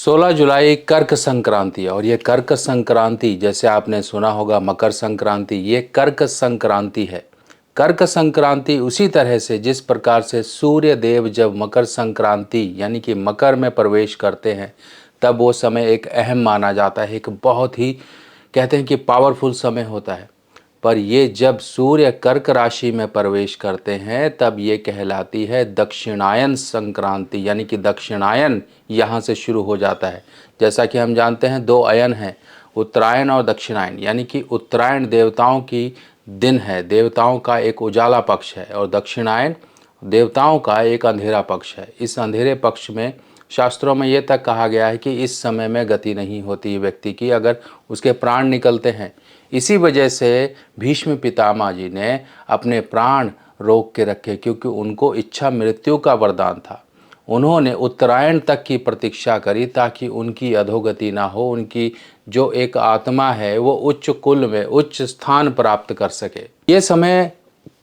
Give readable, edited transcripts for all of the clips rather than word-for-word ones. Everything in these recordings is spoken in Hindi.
16 जुलाई कर्क संक्रांति है और ये कर्क संक्रांति जैसे आपने सुना होगा मकर संक्रांति, ये कर्क संक्रांति है। कर्क संक्रांति उसी तरह से जिस प्रकार से सूर्य देव जब मकर संक्रांति यानी कि मकर में प्रवेश करते हैं तब वो समय एक अहम माना जाता है, एक बहुत ही कहते हैं कि पावरफुल समय होता है। पर ये जब सूर्य कर्क राशि में प्रवेश करते हैं तब ये कहलाती है दक्षिणायन संक्रांति, यानी कि दक्षिणायन यहाँ से शुरू हो जाता है। जैसा कि हम जानते हैं दो अयन हैं, उत्तरायण और दक्षिणायन, यानी कि उत्तरायण देवताओं की दिन है, देवताओं का एक उजाला पक्ष है, और दक्षिणायन देवताओं का एक अंधेरा पक्ष है। इस अंधेरे पक्ष में शास्त्रों में ये तक कहा गया है कि इस समय में गति नहीं होती व्यक्ति की, अगर उसके प्राण निकलते हैं। इसी वजह से भीष्म पितामह जी ने अपने प्राण रोक के रखे, क्योंकि उनको इच्छा मृत्यु का वरदान था। उन्होंने उत्तरायण तक की प्रतीक्षा करी ताकि उनकी अधोगति ना हो, उनकी जो एक आत्मा है वो उच्च कुल में उच्च स्थान प्राप्त कर सके। ये समय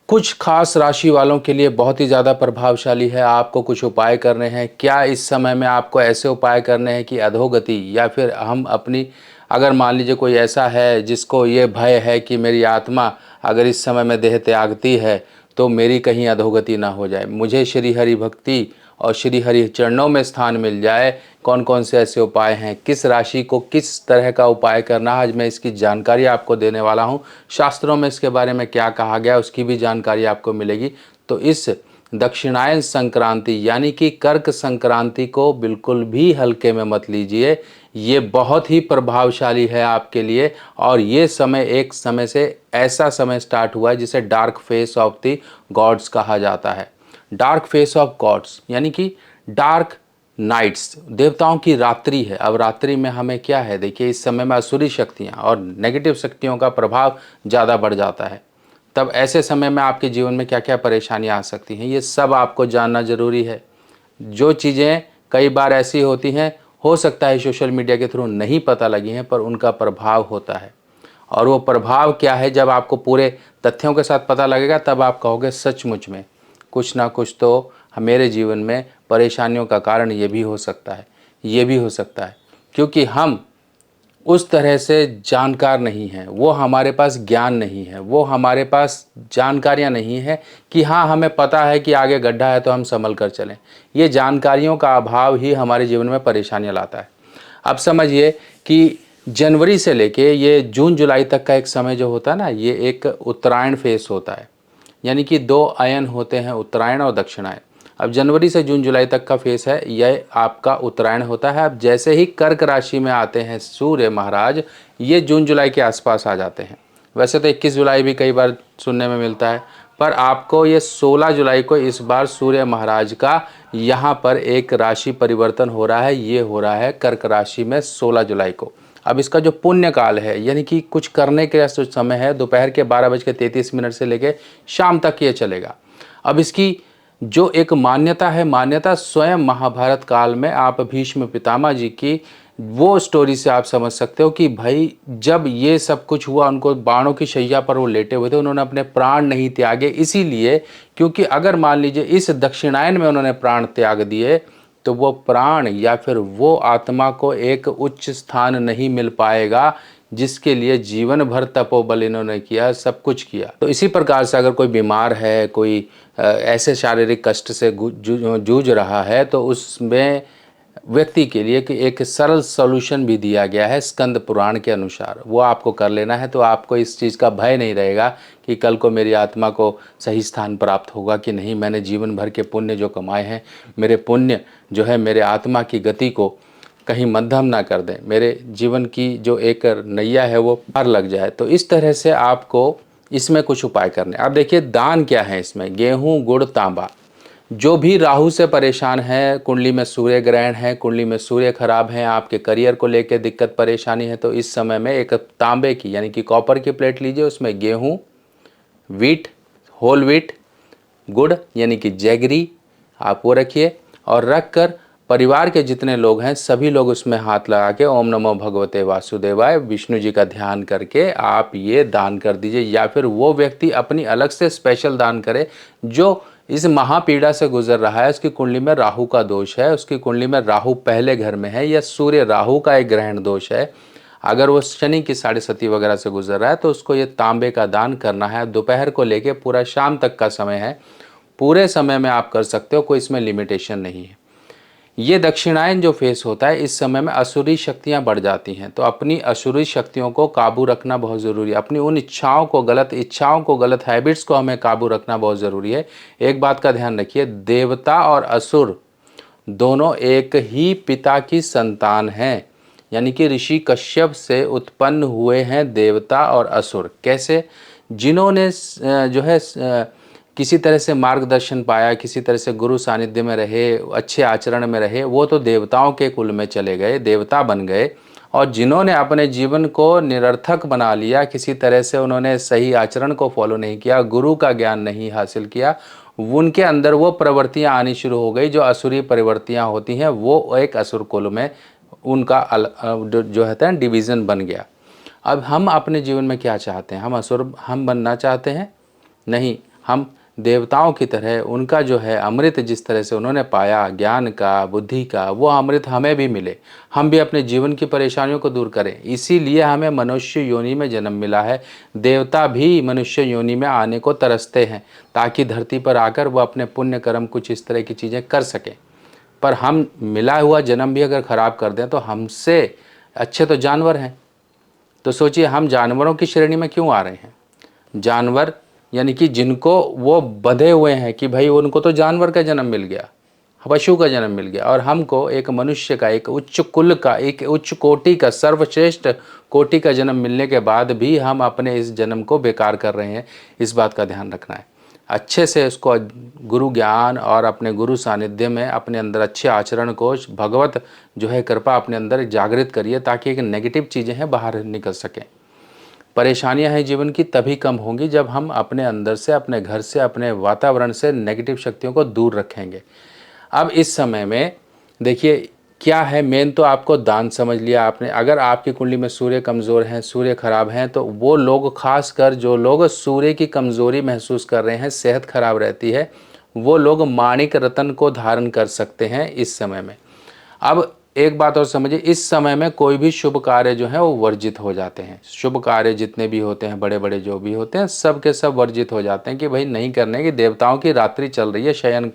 कुछ खास राशि वालों के लिए बहुत ही ज़्यादा प्रभावशाली है। आपको कुछ उपाय करने हैं। क्या इस समय में आपको ऐसे उपाय करने हैं कि अधोगति, या फिर हम अपनी, अगर मान लीजिए कोई ऐसा है जिसको ये भय है कि मेरी आत्मा अगर इस समय में देह त्यागती है तो मेरी कहीं अधोगति ना हो जाए, मुझे श्री हरि भक्ति और श्री हरि चरणों में स्थान मिल जाए, कौन कौन से ऐसे उपाय हैं, किस राशि को किस तरह का उपाय करना, आज मैं इसकी जानकारी आपको देने वाला हूं। शास्त्रों में इसके बारे में क्या कहा गया उसकी भी जानकारी आपको मिलेगी। तो इस दक्षिणायन संक्रांति यानी कि कर्क संक्रांति को बिल्कुल भी हल्के में मत लीजिए, ये बहुत ही प्रभावशाली है आपके लिए। और ये समय एक समय से ऐसा समय स्टार्ट हुआ है जिसे dark face of the gods कहा जाता है। डार्क फेस ऑफ गॉड्स यानी कि डार्क नाइट्स, देवताओं की रात्रि है। अब रात्रि में हमें क्या है, देखिए इस समय में असुरी शक्तियाँ और नेगेटिव शक्तियों का प्रभाव ज़्यादा बढ़ जाता है। तब ऐसे समय में आपके जीवन में क्या क्या परेशानियाँ आ सकती हैं, ये सब आपको जानना ज़रूरी है। जो चीज़ें कई बार ऐसी होती हैं, हो सकता है सोशल मीडिया के थ्रू नहीं पता लगी हैं, पर उनका प्रभाव होता है। और वो प्रभाव क्या है, जब आपको पूरे तथ्यों के साथ पता लगेगा तब आप कहोगे सचमुच में कुछ ना कुछ तो मेरे जीवन में परेशानियों का कारण ये भी हो सकता है, ये भी हो सकता है। क्योंकि हम उस तरह से जानकार नहीं हैं, वो हमारे पास ज्ञान नहीं है, वो हमारे पास जानकारियाँ नहीं हैं कि हाँ हमें पता है कि आगे गड्ढा है तो हम संभल कर चलें। ये जानकारियों का अभाव ही हमारे जीवन में परेशानियाँ लाता है। अब समझिए कि जनवरी से लेके ये जून जुलाई तक का एक समय जो होता है ना, ये एक उत्तरायण फेस होता है, यानी कि दो अयन होते हैं, उत्तरायण और दक्षिणायन। अब जनवरी से जून जुलाई तक का फेस है, यह आपका उत्तरायण होता है। अब जैसे ही कर्क राशि में आते हैं सूर्य महाराज, ये जून जुलाई के आसपास आ जाते हैं। वैसे तो 21 जुलाई भी कई बार सुनने में मिलता है, पर आपको ये 16 जुलाई को इस बार सूर्य महाराज का यहाँ पर एक राशि परिवर्तन हो रहा है। ये हो रहा है कर्क राशि में 16 जुलाई को। अब इसका जो पुण्य काल है, यानी कि कुछ करने के समय है, दोपहर के 12:33 से लेके शाम तक ये चलेगा। अब इसकी जो एक मान्यता है, मान्यता स्वयं महाभारत काल में आप भीष्म पितामह जी की वो स्टोरी से आप समझ सकते हो कि भाई जब ये सब कुछ हुआ, उनको बाणों की शैया पर वो लेटे हुए थे, उन्होंने अपने प्राण नहीं त्यागे, इसीलिए क्योंकि अगर मान लीजिए इस दक्षिणायन में उन्होंने प्राण त्याग दिए तो वो प्राण या फिर वो आत्मा को एक उच्च स्थान नहीं मिल पाएगा जिसके लिए जीवन भर तपोबल इन्होंने किया, सब कुछ किया। तो इसी प्रकार से अगर कोई बीमार है, कोई ऐसे शारीरिक कष्ट से जूझ रहा है, तो उसमें व्यक्ति के लिए कि एक सरल सॉल्यूशन भी दिया गया है स्कंद पुराण के अनुसार, वो आपको कर लेना है। तो आपको इस चीज़ का भय नहीं रहेगा कि कल को मेरी आत्मा को सही स्थान प्राप्त होगा कि नहीं, मैंने जीवन भर के पुण्य जो कमाए हैं, मेरे पुण्य जो है मेरे आत्मा की गति को कहीं मध्यम ना कर दें, मेरे जीवन की जो एक नैया है वो पार लग जाए। तो इस तरह से आपको इसमें कुछ उपाय करने। अब देखिए दान क्या है इसमें, गेहूं गुड़ तांबा। जो भी राहु से परेशान है, कुंडली में सूर्य ग्रहण है, कुंडली में सूर्य खराब है, आपके करियर को लेकर दिक्कत परेशानी है, तो इस समय में एक तांबे की यानी कि कॉपर की प्लेट लीजिए, उसमें गेहूं, वीट, होल वीट, गुड़ यानी कि जैगरी आप वो रखिए, और रख कर परिवार के जितने लोग हैं सभी लोग उसमें हाथ लगा के ओम नमो भगवते वासुदेवाय विष्णु जी का ध्यान करके आप ये दान कर दीजिए। या फिर वो व्यक्ति अपनी अलग से स्पेशल दान करे जो इस महापीड़ा से गुजर रहा है, उसकी कुंडली में राहु का दोष है, उसकी कुंडली में राहु पहले घर में है, या सूर्य राहु का एक ग्रहण दोष है, अगर वो शनि की साढ़े सती वगैरह से गुजर रहा है तो उसको ये तांबे का दान करना है। दोपहर को लेके पूरा शाम तक का समय है, पूरे समय में आप कर सकते हो, कोई इसमें लिमिटेशन नहीं है। ये दक्षिणायन जो फेस होता है, इस समय में असुरी शक्तियां बढ़ जाती हैं, तो अपनी असुरी शक्तियों को काबू रखना बहुत ज़रूरी है। अपनी उन इच्छाओं को, गलत हैबिट्स को हमें काबू रखना बहुत ज़रूरी है। एक बात का ध्यान रखिए, देवता और असुर दोनों एक ही पिता की संतान हैं, यानी कि ऋषि कश्यप से उत्पन्न हुए हैं देवता और असुर। कैसे? जिन्होंने जो है किसी तरह से मार्गदर्शन पाया, किसी तरह से गुरु सानिध्य में रहे, अच्छे आचरण में रहे, वो तो देवताओं के कुल में चले गए, देवता बन गए। और जिन्होंने अपने जीवन को निरर्थक बना लिया, किसी तरह से उन्होंने सही आचरण को फॉलो नहीं किया, गुरु का ज्ञान नहीं हासिल किया, उनके अंदर वो प्रवृत्तियाँ आनी शुरू हो गई जो असुरी प्रवृत्तियाँ होती हैं। वो एक असुर कुल में उनका जो है डिवीज़न बन गया। अब हम अपने जीवन में क्या चाहते हैं? हम असुर हम बनना चाहते हैं? नहीं, हम देवताओं की तरह उनका जो है अमृत जिस तरह से उन्होंने पाया, ज्ञान का, बुद्धि का, वो अमृत हमें भी मिले, हम भी अपने जीवन की परेशानियों को दूर करें। इसीलिए हमें मनुष्य योनि में जन्म मिला है। देवता भी मनुष्य योनि में आने को तरसते हैं ताकि धरती पर आकर वो अपने पुण्य कर्म कुछ इस तरह की चीज़ें कर सकें। पर हम मिला हुआ जन्म भी अगर ख़राब कर दें तो हमसे अच्छे तो जानवर हैं। तो सोचिए, हम जानवरों की श्रेणी में क्यों आ रहे हैं? जानवर यानी कि जिनको वो बंधे हुए हैं कि भाई उनको तो जानवर का जन्म मिल गया, पशु का जन्म मिल गया, और हमको एक मनुष्य का, एक उच्च कुल का, एक उच्च कोटि का, सर्वश्रेष्ठ कोटि का जन्म मिलने के बाद भी हम अपने इस जन्म को बेकार कर रहे हैं। इस बात का ध्यान रखना है। अच्छे से उसको गुरु ज्ञान और अपने गुरु सानिध्य में अपने अंदर अच्छे आचरण को, भगवत जो है कृपा अपने अंदर जागृत करिए ताकि एक नेगेटिव चीज़ें हैं बाहर निकल सकें। परेशानियां हैं जीवन की तभी कम होंगी जब हम अपने अंदर से, अपने घर से, अपने वातावरण से नेगेटिव शक्तियों को दूर रखेंगे। अब इस समय में देखिए क्या है, मेन तो आपको दान समझ लिया आपने। अगर आपकी कुंडली में सूर्य कमज़ोर हैं, सूर्य खराब हैं, तो वो लोग, खासकर जो लोग सूर्य की कमज़ोरी महसूस कर रहे हैं, सेहत खराब रहती है, वो लोग माणिक रत्न को धारण कर सकते हैं इस समय में। अब एक बात और समझिए, इस समय में कोई भी शुभ कार्य जो है वो वर्जित हो जाते हैं। शुभ कार्य जितने भी होते हैं, बड़े बड़े जो भी होते हैं, सब के सब वर्जित हो जाते हैं कि भाई नहीं करने की, देवताओं की रात्रि चल रही है, शयन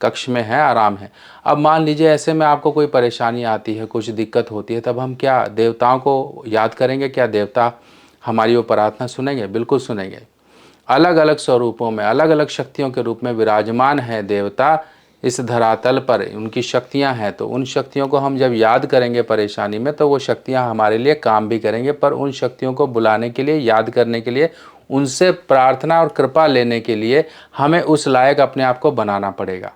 कक्ष में है, आराम है। अब मान लीजिए ऐसे में आपको कोई परेशानी आती है, कुछ दिक्कत होती है, तब हम क्या देवताओं को याद करेंगे? क्या देवता हमारी वो प्रार्थना सुनेंगे? बिल्कुल सुनेंगे। अलग अलग स्वरूपों में, अलग अलग शक्तियों के रूप में विराजमान है देवता इस धरातल पर, उनकी शक्तियां हैं। तो उन शक्तियों को हम जब याद करेंगे परेशानी में, तो वो शक्तियां हमारे लिए काम भी करेंगे। पर उन शक्तियों को बुलाने के लिए, याद करने के लिए, उनसे प्रार्थना और कृपा लेने के लिए हमें उस लायक अपने आप को बनाना पड़ेगा।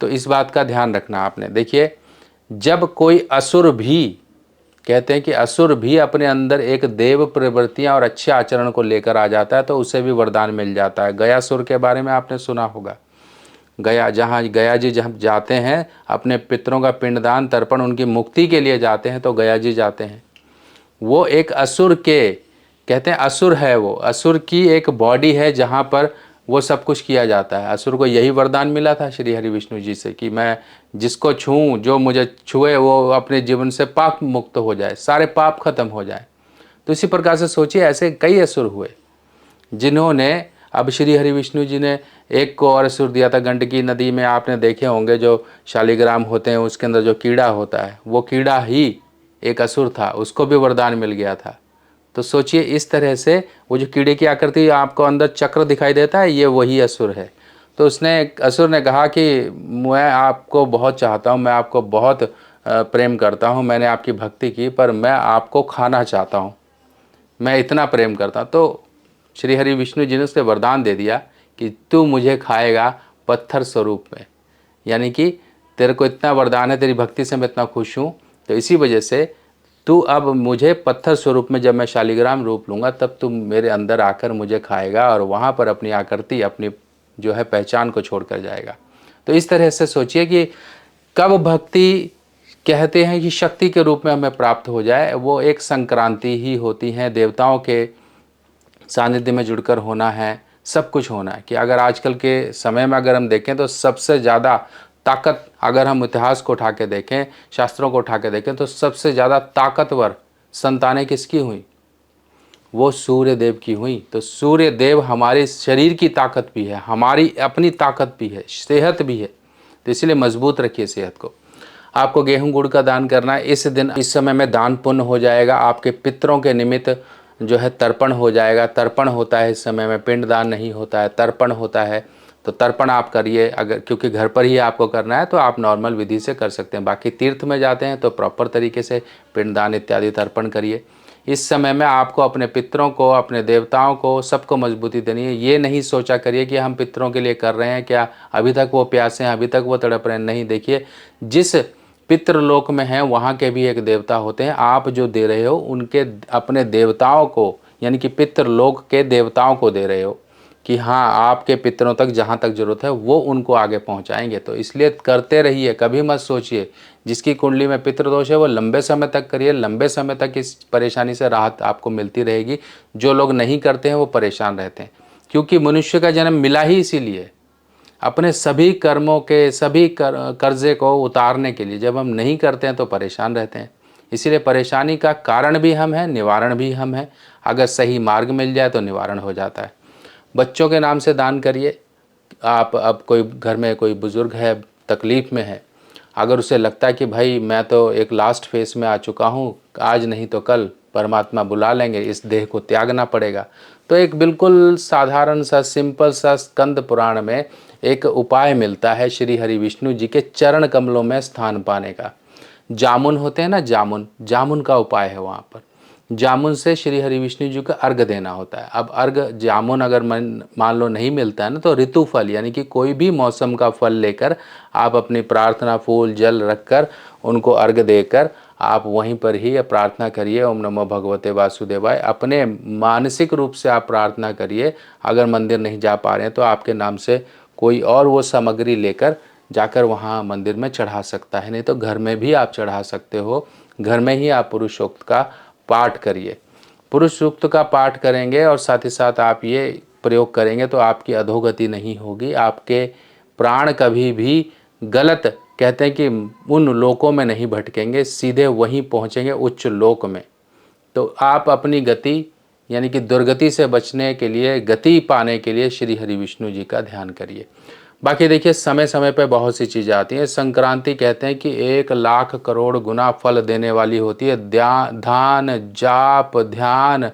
तो इस बात का ध्यान रखना आपने। देखिए, जब कोई असुर भी, कहते हैं कि असुर भी अपने अंदर एक देव प्रवृत्तियां और अच्छे आचरण को लेकर आ जाता है तो उसे भी वरदान मिल जाता है। गयासुर के बारे में आपने सुना होगा। गया, जहाँ गया जी जब जाते हैं अपने पितरों का पिंडदान तर्पण, उनकी मुक्ति के लिए जाते हैं तो गया जी जाते हैं। वो एक असुर के, कहते हैं असुर है, वो असुर की एक बॉडी है जहाँ पर वो सब कुछ किया जाता है। असुर को यही वरदान मिला था श्री हरि विष्णु जी से कि मैं जिसको छूऊं, जो मुझे छुए वो अपने जीवन से पाप मुक्त हो जाए, सारे पाप खत्म हो जाए। तो इसी प्रकार से सोचिए, ऐसे कई असुर हुए जिन्होंने, अब श्री हरि विष्णु जी ने एक को और असुर दिया था। गंडकी नदी में आपने देखे होंगे जो शालिग्राम होते हैं उसके अंदर जो कीड़ा होता है, वो कीड़ा ही एक असुर था, उसको भी वरदान मिल गया था। तो सोचिए, इस तरह से वो जो कीड़े की आकृति आपको अंदर चक्र दिखाई देता है, ये वही असुर है। तो असुर ने कहा कि मैं आपको बहुत चाहता हूँ, मैं आपको बहुत प्रेम करता हूँ, मैंने आपकी भक्ति की, पर मैं आपको खाना चाहता हूँ, मैं इतना प्रेम करता हूँ। तो श्री हरि विष्णु जी ने उससे वरदान दे दिया कि तू मुझे खाएगा पत्थर स्वरूप में, यानी कि तेरे को इतना वरदान है, तेरी भक्ति से मैं इतना खुश हूँ, तो इसी वजह से तू अब मुझे पत्थर स्वरूप में, जब मैं शालिग्राम रूप लूँगा तब तू मेरे अंदर आकर मुझे खाएगा और वहाँ पर अपनी आकृति, अपनी जो है पहचान को छोड़ कर जाएगा। तो इस तरह से सोचिए कि कब भक्ति कहते हैं कि शक्ति के रूप में हमें प्राप्त हो जाए, वो एक संक्रांति ही होती है। देवताओं के सानिध्य में जुड़कर होना है, सब कुछ होना है। कि अगर आजकल के समय में अगर हम देखें तो सबसे ज़्यादा ताकत, अगर हम इतिहास को उठा के देखें, शास्त्रों को उठा के देखें, तो सबसे ज़्यादा ताकतवर संतानें किसकी हुई? वो सूर्य देव की हुई। तो सूर्य देव हमारे शरीर की ताकत भी है, हमारी अपनी ताकत भी है, सेहत भी है। तो इसलिए मजबूत रखिए सेहत को। आपको गेहूं गुड़ का दान करना है इस दिन, इस समय में दान पुण्य हो जाएगा। आपके पितरों के निमित्त जो है तर्पण हो जाएगा। तर्पण होता है इस समय में, पिंड दान नहीं होता है, तर्पण होता है। तो तर्पण आप करिए, अगर क्योंकि घर पर ही आपको करना है तो आप नॉर्मल विधि से कर सकते हैं। बाकी तीर्थ में जाते हैं तो प्रॉपर तरीके से पिंड दान इत्यादि तर्पण करिए। इस समय में आपको अपने पितरों को, अपने देवताओं को, सबको मजबूती देनी है। ये नहीं सोचा करिए कि हम पितरों के लिए कर रहे हैं, क्या अभी तक वो प्यासे हैं, अभी तक वो तड़प रहे हैं। नहीं, देखिए जिस पितृलोक में हैं वहाँ के भी एक देवता होते हैं। आप जो दे रहे हो उनके अपने देवताओं को, यानी कि पितृलोक के देवताओं को दे रहे हो कि हाँ आपके पितरों तक जहाँ तक जरूरत है वो उनको आगे पहुँचाएंगे। तो इसलिए करते रहिए, कभी मत सोचिए। जिसकी कुंडली में पितृदोष है वो लंबे समय तक करिए, लंबे समय तक इस परेशानी से राहत आपको मिलती रहेगी। जो लोग नहीं करते हैं वो परेशान रहते हैं, क्योंकि मनुष्य का जन्म मिला ही इसीलिए, अपने सभी कर्मों के सभी कर्जे को उतारने के लिए। जब हम नहीं करते हैं तो परेशान रहते हैं। इसीलिए परेशानी का कारण भी हम हैं, निवारण भी हम हैं। अगर सही मार्ग मिल जाए तो निवारण हो जाता है। बच्चों के नाम से दान करिए। आप अब कोई घर में कोई बुज़ुर्ग है, तकलीफ़ में है, अगर उसे लगता है कि भाई मैं तो एक लास्ट फेस में आ चुका हूँ, आज नहीं तो कल परमात्मा बुला लेंगे, इस देह को त्यागना पड़ेगा, तो एक बिल्कुल साधारण सा सिंपल सा स्कंद पुराण में एक उपाय मिलता है श्री हरि विष्णु जी के चरण कमलों में स्थान पाने का। जामुन होते हैं ना, जामुन, जामुन का उपाय है वहाँ पर। जामुन से श्री हरि विष्णु जी को अर्घ देना होता है। अब अर्घ जामुन अगर मान लो नहीं मिलता है ना, तो ऋतु फल यानी कि कोई भी मौसम का फल लेकर आप अपनी प्रार्थना, फूल जल रखकर उनको अर्घ देकर आप वहीं पर ही प्रार्थना करिए, ओम नमो भगवते वासुदेवाय। अपने मानसिक रूप से आप प्रार्थना करिए। अगर मंदिर नहीं जा पा रहे हैं तो आपके नाम से कोई और वो सामग्री लेकर जाकर वहाँ मंदिर में चढ़ा सकता है, नहीं तो घर में भी आप चढ़ा सकते हो। घर में ही आप पुरुष सूक्त का पाठ करिए। पुरुष सूक्त का पाठ करेंगे और साथ ही साथ आप ये प्रयोग करेंगे तो आपकी अधोगति नहीं होगी। आपके प्राण कभी भी गलत, कहते हैं कि उन लोकों में नहीं भटकेंगे, सीधे वहीं पहुँचेंगे उच्च लोक में। तो आप अपनी गति यानी कि दुर्गति से बचने के लिए, गति पाने के लिए श्री हरि विष्णु जी का ध्यान करिए। बाकी देखिए समय समय पे बहुत सी चीज़ें आती हैं। संक्रांति कहते हैं कि 1,00,000 करोड़ गुना फल देने वाली होती है। दान, जाप, ध्यान,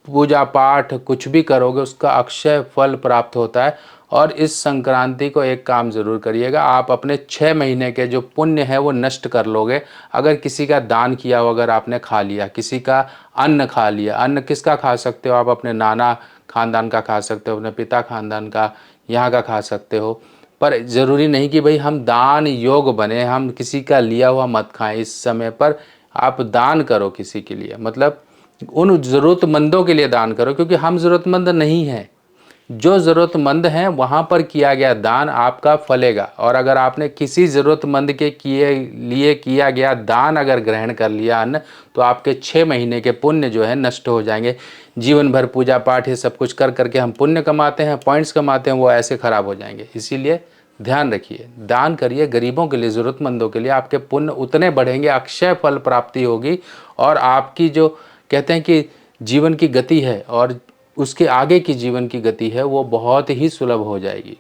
पूजा पाठ कुछ भी करोगे उसका अक्षय फल प्राप्त होता है। और इस संक्रांति को एक काम ज़रूर करिएगा, आप अपने 6 महीने के जो पुण्य है वो नष्ट कर लोगे। अगर किसी का दान किया हो, अगर आपने खा लिया, किसी का अन्न खा लिया, अन्न किसका खा सकते हो आप? अपने नाना खानदान का खा सकते हो, अपने पिता खानदान का, यहाँ का खा सकते हो। पर ज़रूरी नहीं कि भाई हम दान योग बने, हम किसी का लिया हुआ मत खाएं। इस समय पर आप दान करो किसी के लिए, मतलब उन ज़रूरतमंदों के लिए दान करो, क्योंकि हम ज़रूरतमंद नहीं हैं। जो ज़रूरतमंद हैं वहाँ पर किया गया दान आपका फलेगा। और अगर आपने किसी ज़रूरतमंद के लिए किया गया दान अगर ग्रहण कर लिया अन्न, तो आपके 6 महीने के पुण्य जो है नष्ट हो जाएंगे। जीवन भर पूजा पाठ ये सब कुछ कर करके हम पुण्य कमाते हैं, पॉइंट्स कमाते हैं, वो ऐसे ख़राब हो जाएंगे। इसीलिए ध्यान रखिए, दान करिए गरीबों के लिए, ज़रूरतमंदों के लिए। आपके पुण्य उतने बढ़ेंगे, अक्षय फल प्राप्ति होगी। और आपकी जो कहते हैं कि जीवन की गति है और उसके आगे की जीवन की गति है वो बहुत ही सुलभ हो जाएगी।